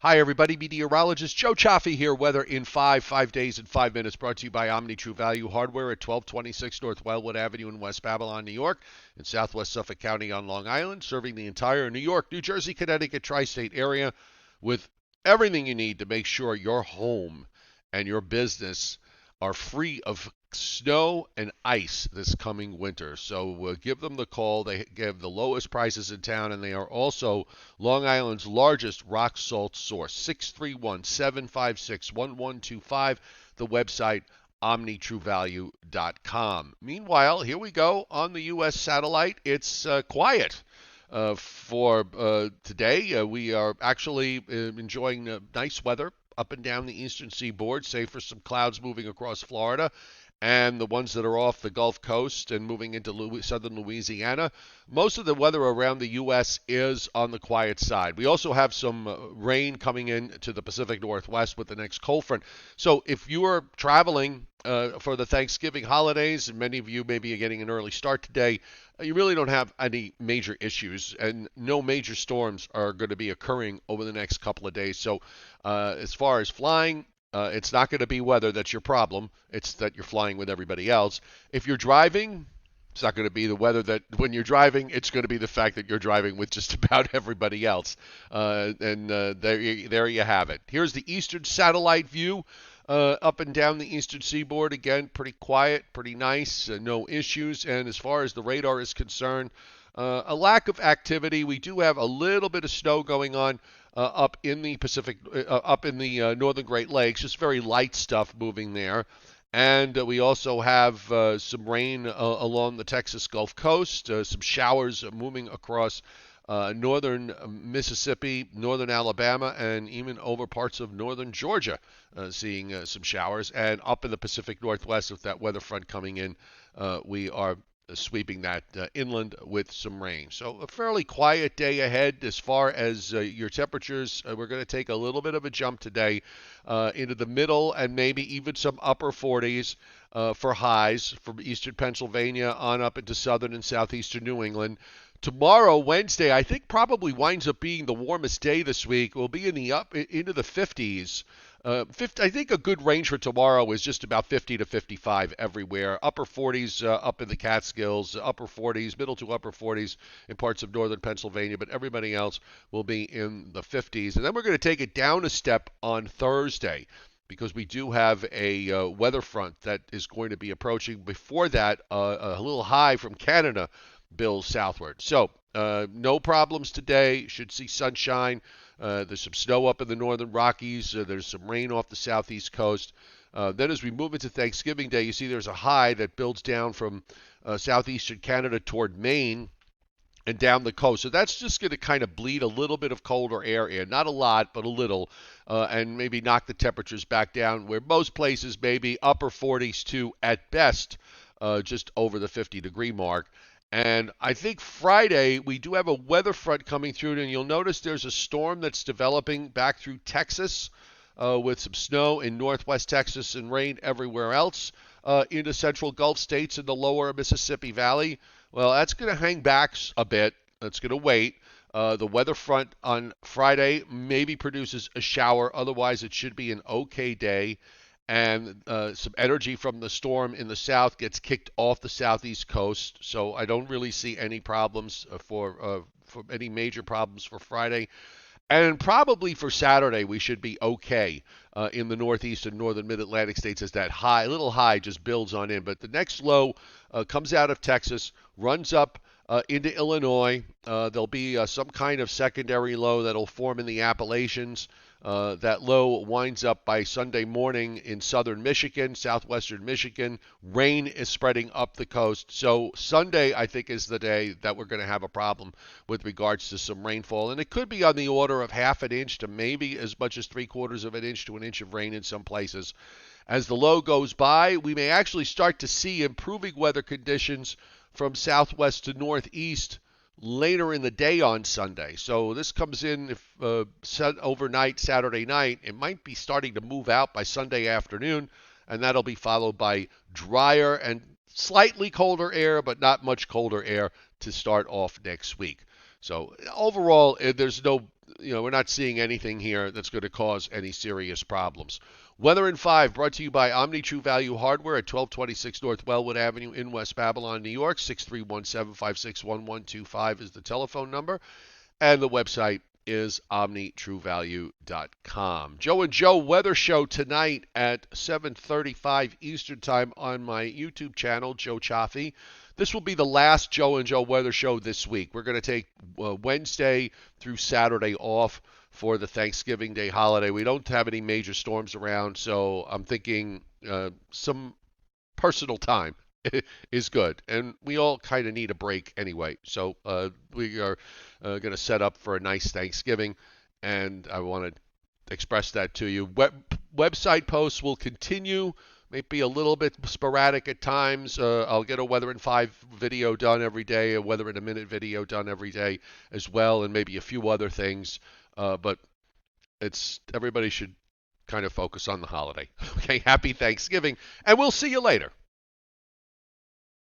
Hi, everybody. Meteorologist Joe Cioffi here. Weather in 5 days in 5 minutes. Brought to you by Omni True Value Hardware at 1226 North Wildwood Avenue in West Babylon, New York, in Southwest Suffolk County on Long Island, serving the entire New York, New Jersey, Connecticut tri-state area with everything you need to make sure your home and your business are free of snow and ice this coming winter. So give them the call. They give the lowest prices in town, and they are also Long Island's largest rock salt source. 631-756-1125. The website omnitruevalue.com. Meanwhile, here we go on the U.S. satellite. It's quiet. For today, we are actually enjoying nice weather up and down the eastern seaboard, save for some clouds moving across Florida and the ones that are off the Gulf Coast and moving into southern Louisiana. Most of the weather around the U.S. is on the quiet side. We also have some rain coming in to the Pacific Northwest with the next cold front. So if you are traveling for the Thanksgiving holidays, and many of you maybe are getting an early start today, you really don't have any major issues, and no major storms are going to be occurring over the next couple of days. So as far as flying, it's not going to be weather that's your problem. It's that you're flying with everybody else. If you're driving, it's not going to be the weather that when you're driving. It's going to be the fact that you're driving with just about everybody else. There you have it. Here's the eastern satellite view. Up and down the eastern seaboard, again, pretty quiet, pretty nice, no issues. And as far as the radar is concerned, a lack of activity. We do have a little bit of snow going on up in the Pacific, up in the northern Great Lakes, just very light stuff moving there. And we also have some rain along the Texas Gulf Coast, some showers moving across northern Mississippi, northern Alabama, and even over parts of northern Georgia, seeing some showers. And up in the Pacific Northwest, with that weather front coming in, we are sweeping that inland with some rain. So a fairly quiet day ahead as far as your temperatures. We're going to take a little bit of a jump today into the middle and maybe even some upper 40s for highs from eastern Pennsylvania on up into southern and southeastern New England. Tomorrow, Wednesday, I think probably winds up being the warmest day this week. We'll be in the into the 50s. I think a good range for tomorrow is just about 50 to 55 everywhere. Upper 40s up in the Catskills, upper 40s, middle to upper 40s in parts of northern Pennsylvania, but everybody else will be in the 50s. And then we're going to take it down a step on Thursday, because we do have a weather front that is going to be approaching. Before that, a little high from Canada bills southward. So no problems today. Should see sunshine. There's some snow up in the northern Rockies. There's some rain off the southeast coast. Then as we move into Thanksgiving Day, you see there's a high that builds down from southeastern Canada toward Maine and down the coast. So that's just going to kind of bleed a little bit of colder air in. Not a lot, but a little. And maybe knock the temperatures back down, where most places maybe upper 40s to, at best, just over the 50-degree mark. And I think Friday we do have a weather front coming through, and you'll notice there's a storm that's developing back through Texas with some snow in northwest Texas and rain everywhere else into central Gulf states and the lower Mississippi Valley. Well, that's going to hang back a bit. That's going to wait. The weather front on Friday maybe produces a shower. Otherwise, it should be an okay day. And some energy from the storm in the south gets kicked off the southeast coast. So I don't really see any problems for any major problems for Friday. And probably for Saturday, we should be okay in the northeast and northern mid-Atlantic states as that little high just builds on in. But the next low comes out of Texas, runs up into Illinois. There'll be some kind of secondary low that'll form in the Appalachians. That low winds up by Sunday morning in southern Michigan, southwestern Michigan. Rain is spreading up the coast. So Sunday, I think, is the day that we're going to have a problem with regards to some rainfall. And it could be on the order of half an inch to maybe as much as 3/4 of an inch to an inch of rain in some places. As the low goes by, we may actually start to see improving weather conditions from southwest to northeast later in the day on Sunday. So this comes in overnight, Saturday night. It might be starting to move out by Sunday afternoon, and that'll be followed by drier and slightly colder air, but not much colder air to start off next week. So overall, there's no we're not seeing anything here that's going to cause any serious problems. Weather in 5 brought to you by Omni True Value Hardware at 1226 North Wellwood Avenue in West Babylon, New York. 631-756-1125 is the telephone number. And the website is omnitruevalue.com. Joe and Joe Weather Show tonight at 7:35 Eastern Time on my YouTube channel, Joe Cioffi. This will be the last Joe and Joe Weather Show this week. We're going to take Wednesday through Saturday off for the Thanksgiving Day holiday. We don't have any major storms around, so I'm thinking some personal time is good. And we all kind of need a break anyway. So we are going to set up for a nice Thanksgiving, and I want to express that to you. Website posts will continue. Maybe a little bit sporadic at times. I'll get a Weather in 5 video done every day, a Weather in a Minute video done every day as well, and maybe a few other things. But everybody should kind of focus on the holiday. Okay, happy Thanksgiving, and we'll see you later.